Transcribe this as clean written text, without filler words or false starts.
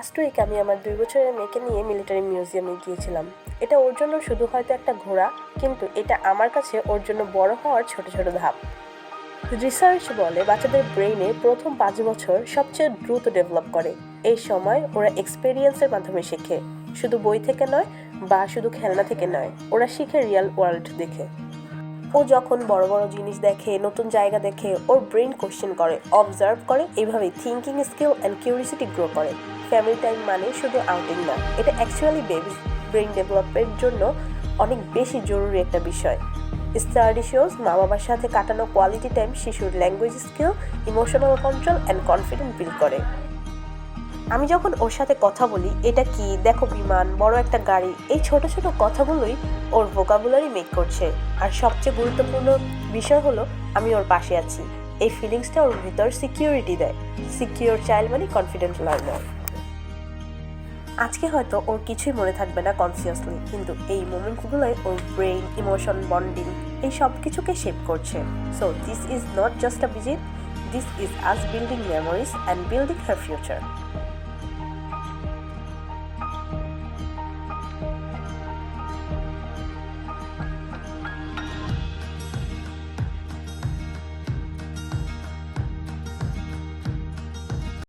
Last week আমি আমার 2 বছরের মেয়েকে নিয়ে মিলিটারি মিউজিয়ামে গিয়েছিলাম। এটা ওর জন্য শুধু হয়তো একটা ঘোরা, কিন্তু এটা আমার কাছে ওর জন্য বড় হওয়ার ছোট ছোট ধাপ। রিসার্চ বলে বাচ্চাদের ব্রেইনে প্রথম 5 বছর সবচেয়ে দ্রুত ডেভেলপ করে। এই সময় ওরা এক্সপেরিয়েন্সের মাধ্যমে শেখে, শুধু বই থেকে নয় বা শুধু খেলনা থেকে নয়, ওরা শিখে রিয়েল ওয়ার্ল্ড দেখে। ও যখন বড় বড় জিনিস দেখে, নতুন জায়গা দেখে, ওর ব্রেন কোশ্চেন করে, অবজার্ভ করে, এইভাবেই thinking skill and curiosity grow করে। ফ্যামিলি টাইম মানে শুধু আউটিং না, এটা অ্যাকচুয়ালি বেবি ব্রেন ডেভেলপের জন্য অনেক বেশি জরুরি একটা বিষয়। স্টাডি শোজ মা বাবার সাথে কাটানো কোয়ালিটি টাইম শিশুর language skill, emotional control and confidence build করে। আমি যখন ওর সাথে কথা বলি, এটা কি, দেখো বিমান, বড় একটা গাড়ি, এই ছোট ছোট কথাগুলোই ওর ভোকাবুলারি মেক করছে। আর সবচেয়ে গুরুত্বপূর্ণ বিষয় হলো আমি ওর পাশে আছি। এই ফিলিংসটা ওর ভিতর সিকিউরিটি দেয়। সিকিউর চাইল্ড মানে কনফিডেন্ট লার্নার। আজকে হয়তো ওর কিছুই মনে থাকবে না কনসিয়াসলি, কিন্তু এই মোমেন্টগুলোই ওর ব্রেইন, ইমোশন, বন্ডিং এই সব কিছুকে শেপ করছে। So this is not just a visit, this is us building memories and building her future.